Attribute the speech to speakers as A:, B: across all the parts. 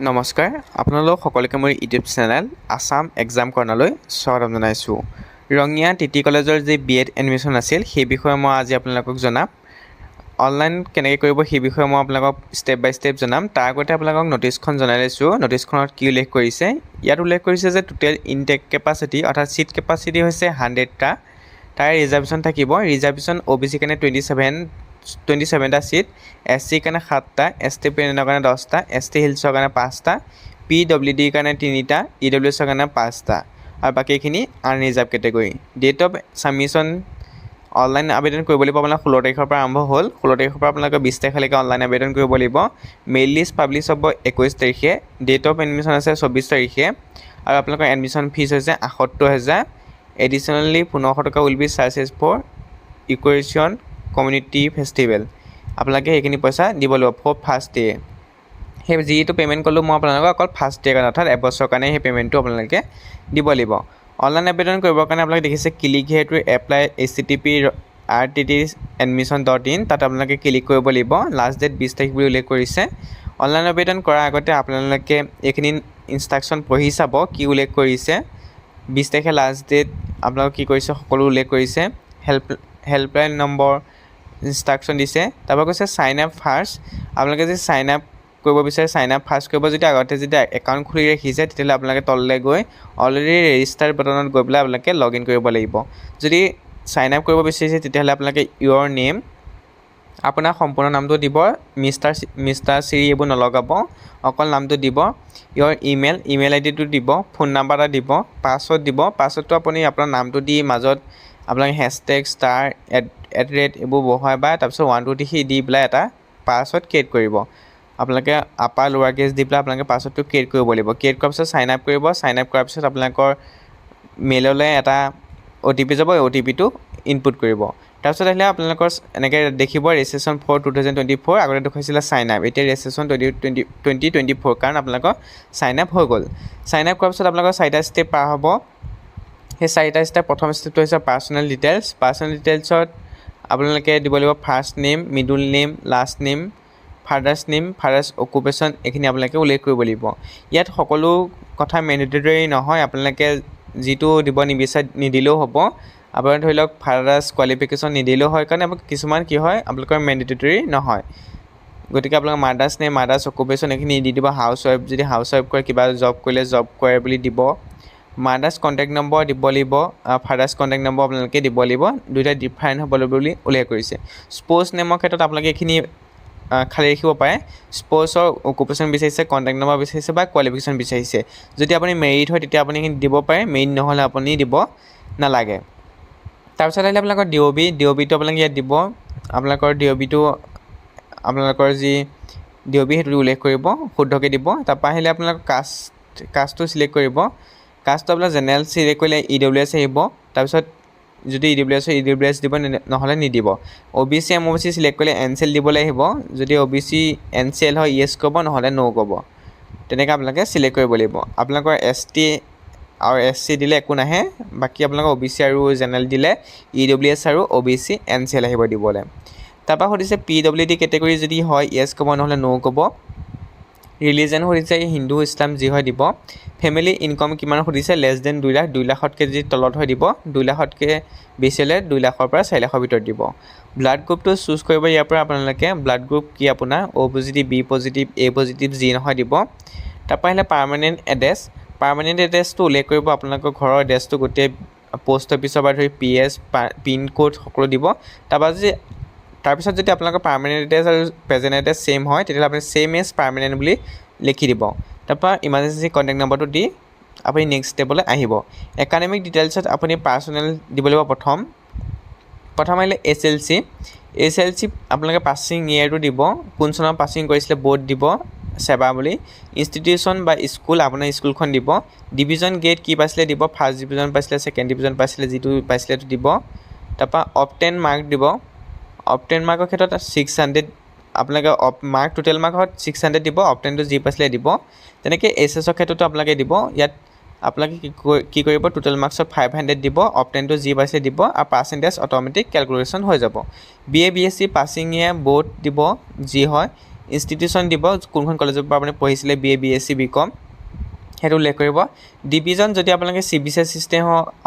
A: নমস্কাৰ আপোনালোক সকলোকে মোৰ ইউটিউব চেনেল আসাম এক্সাম কৰ্ণাৰলৈ স্বাগতম জনাইছোঁ। ৰঙিয়া টিটি কলেজৰ যি বিএড এডমিশ্যন আছিল সেই বিষয়ে মই আজি আপোনালোকক জনাম। অনলাইন কেনেকৈ কৰিব সেই বিষয়ে মই আপোনালোকক ষ্টেপ বাই ষ্টেপ জনাম। তাৰ আগতে আপোনালোকক ন'টিচখন জনাই লৈছোঁ। ন'টিচখনত কি উল্লেখ কৰিছে, ইয়াত উল্লেখ কৰিছে যে টোটেল ইনটেক কেপাচিটি অৰ্থাৎ ছিট কেপাচিটি হৈছে 100টা। তাৰ ৰিজাৰ্ভেশ্যন থাকিব। ৰিজাৰ্ভেশ্যন OBC কাৰণে 27টা ছিট, SC কাৰণে 7টা, ST প্লেনৰ কাৰণে 10টা, ST হিলছৰ কাৰণে 5টা, PWD কাৰণে 3টা, EWSৰ কাৰণে 5টা আৰু বাকীখিনি unreserved category. Date of submission online আবেদন কৰিব লাগিব আপোনাৰ 16 তাৰিখৰ পৰা আৰম্ভ হ'ল। 16 তাৰিখৰ পৰা আপোনালোকে 20 তাৰিখলৈকে অনলাইন আবেদন কৰিব লাগিব। মেইল লিষ্ট পাব্লিছ হ'ব 21 তাৰিখে। ডেট অফ এডমিশ্যন আছে 24 তাৰিখে আৰু আপোনালোকৰ এডমিশ্যন ফিজ হৈছে 78,000। এডিশ্যনেলি 1500 টকা will be charges for equation community festival. আপোনালোকে সেইখিনি পইচা দিব লাগিব ফৰ ফাৰ্ষ্ট ডে। সেই যিটো পে'মেণ্ট ক'লোঁ মই আপোনালোকক অকল ফাৰ্ষ্ট ডে কাৰণে অৰ্থাৎ এবছৰৰ কাৰণে সেই পে'মেণ্টটো আপোনালোকে দিব লাগিব। অনলাইন আবেদন কৰিবৰ কাৰণে আপোনালোকে দেখিছে click hair two apply http://rttis.admission.in তাত আপোনালোকে ক্লিক কৰিব লাগিব। লাষ্ট ডেট 20 তাৰিখ বুলি উল্লেখ কৰিছে। অনলাইন আবেদন কৰাৰ আগতে আপোনালোকে এইখিনি ইনষ্ট্ৰাকশ্যন পঢ়ি চাব কি উল্লেখ কৰিছে। 20 তাৰিখে লাষ্ট ডেট আপোনালোকে কি কৰিছে সকলো উল্লেখ কৰিছে। হেল্পলাইন নম্বৰ ইনষ্ট্ৰাকশ্যন দিছে। তাৰপৰা কৈছে চাইন আপ ফাৰ্ষ্ট। আপোনালোকে যদি চাইন আপ কৰিব বিচাৰে চাইন আপ ফাৰ্ষ্ট কৰিব। যদি আগতে যদি একাউণ্ট খুলি ৰাখিছে তেতিয়াহ'লে আপোনালোকে তললৈ গৈ অলৰেডি ৰেজিষ্টাৰ বাটনত গৈ পেলাই আপোনালোকে লগ ইন কৰিব লাগিব। যদি চাইন আপ কৰিব বিচাৰিছে তেতিয়াহ'লে আপোনালোকে ইয়ৰ নেম, আপোনাৰ সম্পূৰ্ণ নামটো দিব, মিষ্টাৰ শ্ৰী এইবোৰ নলগাব, অকল নামটো দিব। ইয়ৰ ইমেইল আইডিটো দিব, ফোন নাম্বাৰ এটা দিব, পাছৱৰ্ড দিব। পাছৱৰ্ডটো আপুনি আপোনাৰ নামটো দি মাজত আপোনালোকে হেছটেগ ষ্টাৰ @ এইবোৰ বহাই বা তাৰপিছত 1 2 3 দি পেলাই এটা পাছৱৰ্ড ক্ৰিয়েট কৰিব। আপোনালোকে আপাৰ লোৱাৰ কেছ দি পেলাই আপোনালোকে পাছৱৰ্ডটো ক্ৰিয়েট কৰিব লাগিব। ক্ৰিয়েট কৰাৰ পিছত চাইন আপ কৰিব। চাইন আপ কৰাৰ পিছত আপোনালোকৰ মেইললৈ এটা OTP যাব। OTPটো ইনপুট কৰিব। তাৰপিছত আহিলে আপোনালোকৰ এনেকৈ দেখিব ৰেজিষ্ট্ৰেশ্যন ফৰ 2024। আগতে দেখুৱাইছিলে চাইন আপ, এতিয়া ৰেজিষ্ট্ৰেশ্যন 2024 কাৰণ আপোনালোকৰ চাইন আপ হৈ গ'ল। চাইন আপ কৰাৰ পিছত আপোনালোকৰ 4টা ষ্টেপ পাৰ হ'ব। সেই 4টা ষ্টেপ প্ৰথম ষ্টেপটো হৈছে পাৰ্চনেল ডিটেইলছ। পাৰ্চনেল ডিটেইলছত আপোনালোকে দিব লাগিব first name, middle name, last name, father's name, father's occupation, এইখিনি আপোনালোকে উল্লেখ কৰিব লাগিব। ইয়াত সকলো কথা মেণ্ডেটৰী নহয়, আপোনালোকে যিটো দিব নিবিচাৰে নিদিলেও হ'ব। আপোনাৰ ধৰি লওক ফাদাৰ্ছ কোৱালিফিকেশ্যন নিদিলেও হয় কাৰণে কিছুমান কি হয় আপোনালোকৰ মেণ্ডেটৰী নহয়। গতিকে আপোনালোকৰ মাদাৰ্ছ নেম, মাদাৰ্ছ অকুপেশ্যন এইখিনি দি দিব। হাউচ ৱাইফ যদি হাউচ ৱাইফ কৰে, কিবা জব কৰিলে জব কৰে বুলি দিব। মাদাৰ্ছ কণ্টেক্ট নম্বৰ দিব লাগিব, ফাদাৰ্ছ কণ্টেক্ট নম্বৰ আপোনালোকে দিব লাগিব। দুয়োটা ডিফাৰেণ্ট হ'ব বুলি উল্লেখ কৰিছে। স্প'ৰ্টছ নেমৰ ক্ষেত্ৰত আপোনালোকে এইখিনি খালী ৰাখিব পাৰে। স্প'ৰ্টছৰ অকুপেশ্যন বিচাৰিছে, কণ্টেক্ট নম্বৰ বিচাৰিছে বা কোৱালিফিকেশ্যন বিচাৰিছে। যদি আপুনি মেৰিড হয় তেতিয়া আপুনি এইখিনি দিব পাৰে, মেৰিড নহ'লে আপুনি দিব নালাগে। তাৰপিছত আহিলে আপোনালোকৰ DOBটো আপোনালোকে ইয়াত দিব। আপোনালোকৰ DOBটো আপোনালোকৰ যি DOB সেইটো উল্লেখ কৰিব, শুদ্ধকৈ দিব। তাৰপৰা আহিলে আপোনালোকৰ কাষ্টটো চিলেক্ট কৰিব। কাষ্টটো আপোনাৰ জেনেৰেল চিলেক্ট কৰিলে EWS আহিব। তাৰপিছত যদি EWS দিব, নহ'লে নিদিব। OBC MOBC চিলেক্ট কৰিলে NCL দিবলৈ আহিব। যদি OBC NCL হয় য়েছ ক'ব, নহ'লে ন' ক'ব। তেনেকৈ আপোনালোকে চিলেক্ট কৰিব লাগিব। আপোনালোকৰ ST আৰু SC দিলে একো নাহে। বাকী আপোনালোকৰ OBC আৰু জেনেৰেল দিলে EWS আৰু OBC NCL আহিব দিবলৈ। তাৰপৰা সুধিছে PWD কেটেগৰী যদি হয় য়েছ ক'ব, নহ'লে ন' ক'ব। ৰিলিজন সুধিছে হিন্দু ইছলাম যি হয় দিব। ফেমিলি ইনকম কিমান সুধিছে, লেছ দেন 2 লাখ, 2 লাখতকৈ যদি তলত হয় দিব। 2 লাখতকৈ বেছি হ'লে 2 লাখৰ পৰা 4 লাখৰ ভিতৰত দিব। ব্লাড গ্ৰুপটো চুজ কৰিব ইয়াৰ পৰা আপোনালোকে। ব্লাড গ্ৰুপ কি আপোনাৰ O positive, B positive, A positive যি নহয় দিব। তাৰপৰা আহিলে পাৰ্মানেণ্ট এড্ৰেছ। পাৰ্মানেণ্ট এড্ৰেছটো উল্লেখ কৰিব আপোনালোকৰ ঘৰৰ এড্ৰেছটো গোটেই পোষ্ট অফিচৰ পৰা ধৰি PS পিনক'ড সকলো দিব। তাৰপিছত যদি আপোনালোকৰ পাৰ্মানেণ্ট এড্ৰেছ আৰু প্ৰেজেণ্ট এড্ৰেছ ছেইম হয় তেতিয়াহ'লে আপুনি ছেইম এজ পাৰ্মানেণ্ট বুলি লিখি দিব। তাৰপৰা ইমাৰ্জেঞ্চি কণ্টেক্ট নম্বৰটো দি আপুনি নেক্সট ষ্টেপলৈ আহিব। একাডেমিক ডিটেইলছত আপুনি পাৰ্চনেল দিব লাগিব। প্ৰথম আহিলে SLC আপোনালোকে পাছিং ইয়েৰটো দিব, কোন চনত পাছিং কৰিছিলে বৰ্ড দিব, সেৱা বুলি। ইনষ্টিটিউশ্যন বা স্কুল আপোনাৰ স্কুলখন দিব। ডিভিজন গ্ৰেড কি পাইছিলে দিব, ফাৰ্ষ্ট ডিভিজন পাইছিলে, ছেকেণ্ড ডিভিজন পাইছিলে, যিটো পাইছিলে সেইটো দিব। তাৰপৰা অবটেন মাৰ্ক দিব। অবটেন মাৰ্কৰ ক্ষেত্ৰত 600 আপোনালোকে মাৰ্ক টোটেল মাৰ্কত 600 দিব, অবটেনটো যি পাইছিলে দিব। তেনেকৈ SS ক্ষেত্ৰতো আপোনালোকে দিব। ইয়াত আপোনালোকে কি কৰিব, টোটেল মাৰ্কছত 500 দিব, অবটেনটো যি পাইছিলে দিব আৰু পাৰ্চেণ্টেজ অট'মেটিক কেলকুলেশ্যন হৈ যাব। BA BSc passing year board দিব যি হয়, ইনষ্টিটিউশ্যন দিব কোনখন কলেজৰ পৰা আপুনি পঢ়িছিলে BA BSc BCom সেইটো উল্লেখ কৰিব ডিভিজন যদি আপোনালোকে CBSE চিষ্টেম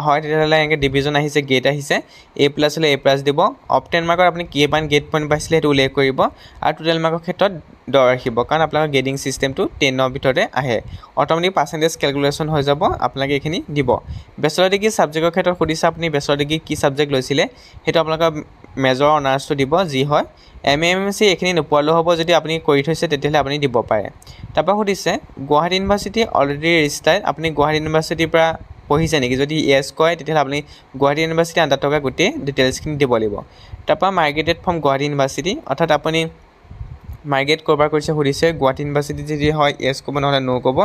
A: হয় তেতিয়াহ'লে এনেকৈ ডিভিজন আহিছে গেট আহিছে A+ হ'লে A+ দিব অফ 10 মাৰ্কৰ আপুনি কিমান গেট পইণ্ট পাইছিলে সেইটো উল্লেখ কৰিব আৰু টোটেল মাৰ্কৰ ক্ষেত্ৰত 10 ৰাখিব কাৰণ আপোনালোকৰ গ্ৰেডিং চিষ্টেমটো 10ৰ ভিতৰতে আহে অট'মেটিক পাৰ্চেণ্টেজ কেলকুলেশ্যন হৈ যাব আপোনালোকে এইখিনি দিব বেচেলৰ ডিগ্ৰী ছাবজেক্টৰ ক্ষেত্ৰত সুধিছে আপুনি বেচেলৰ ডিগ্ৰী কি ছাবজেক্ট লৈছিলে সেইটো আপোনালোকৰ মেজৰ অনাৰ্ছটো দিব যি হয় MMC এইখিনি নোপোৱালেও হ'ব যদি আপুনি কৰি থৈছে তেতিয়াহ'লে আপুনি দিব পাৰে তাৰপৰা সুধিছে গুৱাহাটী ইউনিভাৰ্চিটি অলৰেডি ৰেজিষ্টাৰ্ড আপুনি গুৱাহাটী ইউনিভাৰ্চিটিৰ পৰা পঢ়িছে নেকি যদি ইয়েছ কয় তেতিয়াহ'লে আপুনি গুৱাহাটী ইউনিভাৰ্চিটি আণ্ডাৰত থকা গোটেই ডিটেইলছখিনি দিব লাগিব তাৰপৰা মাইগ্ৰেটেড ফ্ৰম গুৱাহাটী ইউনিভাৰ্চিটি অৰ্থাৎ আপুনি মাইগ্ৰেট ক'ৰবাৰ কৰিছে সুধিছে গুৱাহাটী ইউনিভাৰ্চিটি যদি হয় ইয়েছ ক'ব নহ'লে ন' ক'ব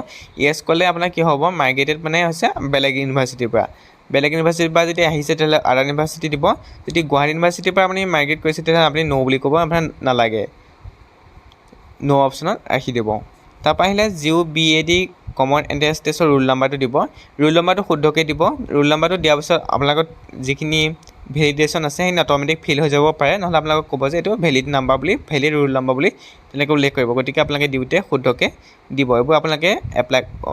A: ইয়েছ ক'লে আপোনাৰ কি হ'ব মাইগ্ৰেটেড মানে হৈছে বেলেগ ইউনিভাৰ্চিটিৰ পৰা বেলেগ ইউনিভাৰ্চিটিৰ পৰা যদি আহিছে তেতিয়াহ'লে আদাৰ ইউনিভাৰ্চিটি দিব যদি গুৱাহাটী ইউনিভাৰ্চিটিৰ পৰা আপুনি মাইগ্ৰেট কৰিছে তেতিয়াহ'লে আপুনি ন' বুলি ক'ব আপোনাৰ নালাগে ন' অপশ্যনত ৰাখি দিব তাৰপৰা আহিলে জিঅ' BAD কমন এণ্ট্ৰেন্স টেষ্টৰ ৰোল নাম্বাৰটো দিব ৰোল নাম্বাৰটো শুদ্ধকৈ দিব ৰোল নাম্বাৰটো দিয়াৰ পিছত আপোনালোকৰ যিখিনি ভেলিডেশ্যন আছে সেইখিনি অট'মেটিক ফিল হৈ যাব পাৰে নহ'লে আপোনালোকক ক'ব যে এইটো ভেলিড নাম্বাৰ বুলি ভেলিড ৰোল নাম্বাৰ বুলি তেনেকৈ উল্লেখ কৰিব গতিকে আপোনালোকে দিওঁতে শুদ্ধকৈ দিব এইবোৰ আপোনালোকে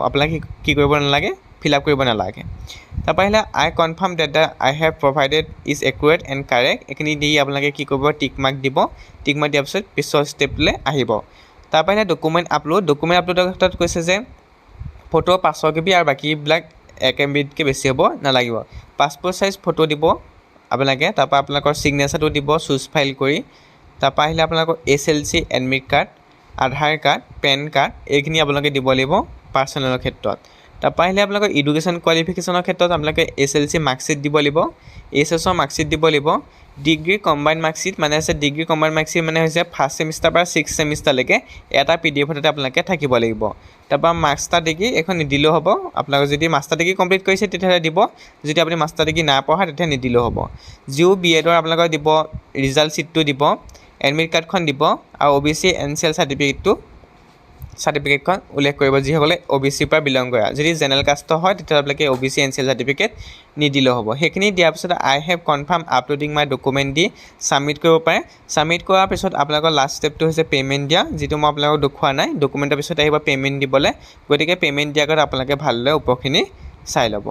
A: আপোনালোকে কি কৰিব নালাগে ফিল আপ কৰিব নালাগে তাৰপৰা আহিলে I confirm that the I have provided is accurate and correct এইখিনি দি আপোনালোকে কি কৰিব টিক মাৰ্ক দিব টিক মাৰ্ক দিয়াৰ পিছত পিছৰ ষ্টেপলৈ আহিব তাৰপৰা আহিলে ডকুমেণ্ট আপলোডৰ ক্ষেত্ৰত কৈছে যে ফটো 500 KB আৰু বাকীবিলাক 1 MBতকৈ বেছি হ'ব নালাগিব পাছপৰ্ট চাইজ ফটো দিব আপোনালোকে তাৰপৰা আপোনালোকৰ ছিগনেচাৰটো দিব চুজ ফাইল কৰি তাৰপৰা আহিলে আপোনালোকৰ SLC এডমিট কাৰ্ড আধাৰ কাৰ্ড পেন কাৰ্ড এইখিনি আপোনালোকে দিব লাগিব পাৰ্চনেলৰ ক্ষেত্ৰত তাৰপৰা আহিলে আপোনালোকৰ এডুকেশ্যন কোৱালিফিকেশ্যনৰ ক্ষেত্ৰত আপোনালোকে SLC মাৰ্কশ্বিট দিব লাগিব HSৰ মাৰ্কশ্বিট দিব লাগিব ডিগ্ৰী কম্বাইন মাৰ্কশ্বিট মানে হৈছে ডিগ্ৰী কম্বাইন মাৰ্কশ্বিট মানে হৈছে 1st ছেমিষ্টাৰ পৰা 6th ছেমিষ্টাৰলৈকে এটা PDF এটাতে আপোনালোকে থাকিব লাগিব তাৰপৰা মাষ্টাৰ ডিগ্ৰী এখন নিদিলেও হ'ব আপোনালোকে যদি মাষ্টাৰ ডিগ্ৰী কমপ্লিট কৰিছে তেতিয়াহ'লে দিব যদি আপুনি মাষ্টাৰ ডিগ্ৰী নাই পঢ়া তেতিয়া নিদিলেও হ'ব জিঅ' BEdৰ আপোনালোকৰ দিব ৰিজাল্ট শ্বীটটো দিব এডমিট কাৰ্ডখন দিব আৰু OBC NCL চাৰ্টিফিকেটখন উল্লেখ কৰিব যিসকলে OBCৰ পৰা বিলং কৰে যদি জেনেৰেল কাষ্টৰ হয় তেতিয়াহ'লে আপোনালোকে OBC NCL চাৰ্টিফিকেট নিদিলেও হ'ব সেইখিনি দিয়াৰ পিছত I have confirm uploading my document দি ছাবমিট কৰিব পাৰে ছাবমিট কৰাৰ পিছত আপোনালোকৰ লাষ্ট ষ্টেপটো হৈছে পে'মেণ্ট দিয়া যিটো মই আপোনালোকক দেখুওৱা নাই ডকুমেণ্টৰ পিছত আহিব পে'মেণ্ট দিবলৈ গতিকে পে'মেণ্ট দিয়াৰ আগত আপোনালোকে ভালদৰে ওপৰখিনি চাই ল'ব